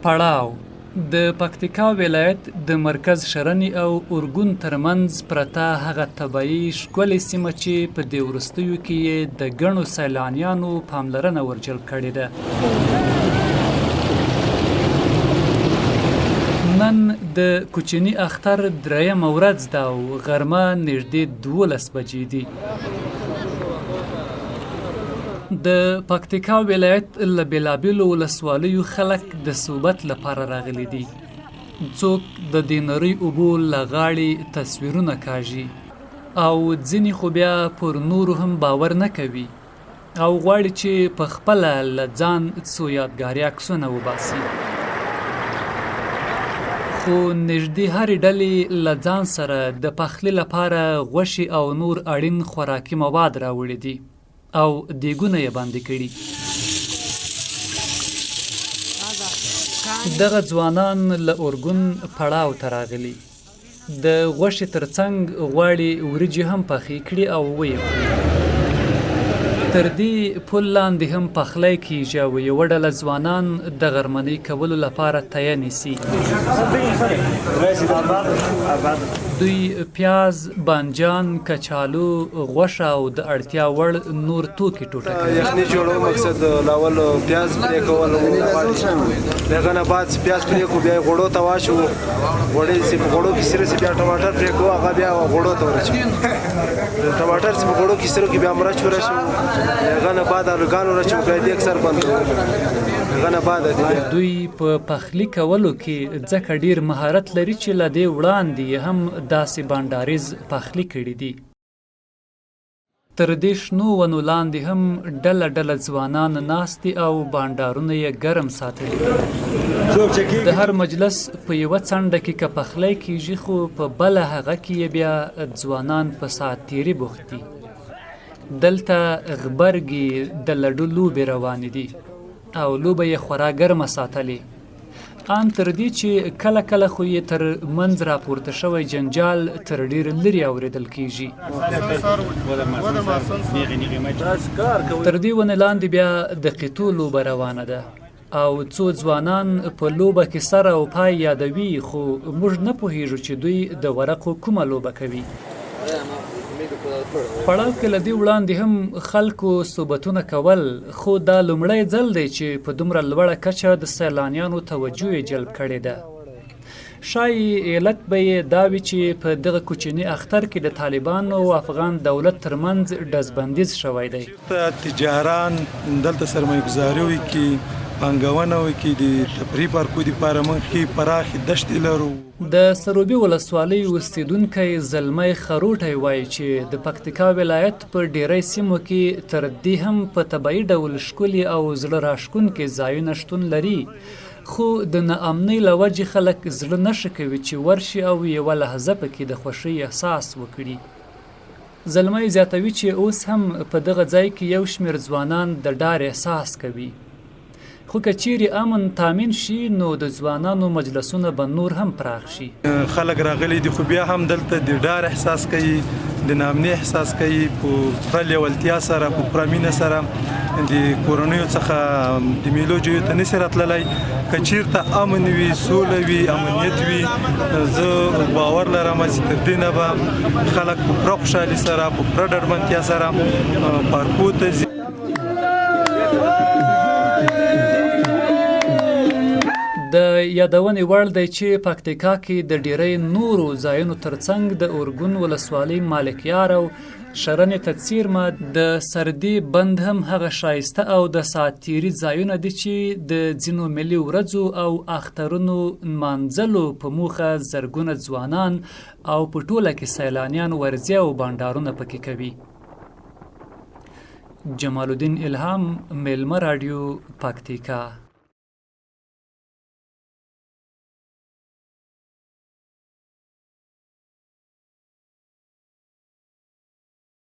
پړاو د پکتیکا ولایت د مرکز شرنی او ارګون ترمنځ پرته هغه طبیعي ښکلې سیمه چې په دې وروستیو کې یې د ګڼو سیلانیانو پاملرنه ورجلب کړې ده. نن د کوچني اختر درېیمه ورځ ده او غرمه نږدې 12 بجې دي. د پکتیکا ولایت له بېلابېلو ولسوالیو خلک د صوبت لپاره راغلي دي. څوک د دې نرۍ اوبو له غاړې تصویرونه کاږي او ځینې خو بیا پر نورو هم باور نه کوي او غواړي چې په خپله له ځان څو یادګاري عکسونه وباسي. خو نږدې هرې ډلې له ځان سره د پخلي لپاره غوښې او نور اړین خوراکي مواد راوړي دي او دیګونه یې باندې کړي. دغه ځوانان له ارګون پړاو ته راغلي. د غوښې ترڅنګ غواړي وریجې هم پخې کړي او ویې خوري. تر دې پل لاندې هم پخلی کیږي او یوه ډله ځوانان د غرمنۍ کولو لپاره تیه نیسي. دوی پیاز، بانجان، کچالو، غوښه او د اړتیا وړ نور توکي ټوټه کوي. یخني جوړو مقصد لاول پیاز پرې کول دغه نه بعد پیاز پرې کو بیا غوړو ته واچو غوړې چې په غوړو کې سره بیا ټماټر پرې کو هغه بیا غوړو ته ورچو ټماټر چې په غوړو کې سره کې بیا مرچ ورشو دغه نه بعد الوګان ورچو بیا دې اکثر بند دغه نه بعد دوی په پخلی کولو کې ځکه ډیر مهارت لري چې له دې وړاندې هم داسې بانډاریز پخلی کړي دي. تر دې شنو ونو لاندې هم ډله ډله ځوانان ناستي او بانډارونه یې ګرم ساتلي. د هر مجلس په یوه څنډه کې که پخلی کیږي خو په بله هغه کې یې بیا ځوانان په ساعت تیري بوخت دي. دلته غبرګې د لډو لوبې روانې دي او لوبه یې خورا ګرمه ساتلې. ان تر دې چې کله کله خو یې تر منځ راپورته شوی جنجال تر ډېر لرې اورېدل کیږي. تر دې ونې لاندې بیا د قیتو لوبه روانه ده او څو ځوانان په لوبه کې سر او پای یادوي خو موږ نه پوهیږو چې دوی د ورقو کومه لوبه کوي. پړاو کې له دې وړاندې هم خلکو صحبتونه کول خو دا لومړی ځل دی چې په دومره لوړه کچه د سیلانیانو توجه یې جلب کړې ده. ښایي علت به یې دا وي چې په دغه کوچني اختر کې د طالبانو او افغان دولت ترمنځ ډزبندیز شوی دی. تجاران دلته سرمایه‌ګزاري وکړي، پانګونه وکړي، د تفریح پارکو دپاره موږ ښې پراخې دښتې لرو. د سروبي ولسوالۍ اوسیدونکی زلمی خروټی وایي چې د پکتیکا ولایت په ډیری سیمو کې تر دې هم په طبیعي ډول ښکلي او زړه راښکونکي ځایونه شتون لري خو د ناامنۍ له وجې خلک زړه نښه کوي چې ورشي او یوه لحظه پکې د خوښۍ احساس وکړي. زلمی زیاتوي چې اوس هم په دغه ځای کې یو شمېر ځوانان د ډار احساس کوي خو که چیرې امن تامین شي نو د ځوانانو مجلسونه به نور هم پراخ شي. خلک راغلي دي خو بیا هم دلته د ډار احساس کوي، د ناامنۍ احساس کوي په پوره لیوالتیا سره، په پوره مینه سره. د کورنیو څخه د میلو جویو ته نشي راتللی. که چیرته امن وي، سوله وي، امنیت وي، زه باور لرم چې تر دې نه به خلک په پوره خوشحالي سره، په پوره ډاډمنتیا سره پارکو ته ځي. د یادونې وړ دی چې پکتیکا کې د ډیری نورو ځایونو ترڅنګ د ارګون ولسوالۍ مالکیار او شرنې ته څیرمه د سردي بند هم هغه ښایسته او د ساعت تیري ځایونه دي چې د ځینو ملي ورځو او اخترونو نمانځلو په موخه زرګونه ځوانان او په ټوله کې سیلانیان ورځي او بانډارونه پکې کوي. جمال الدین الهام، میلمه رادیو، پکتیکا.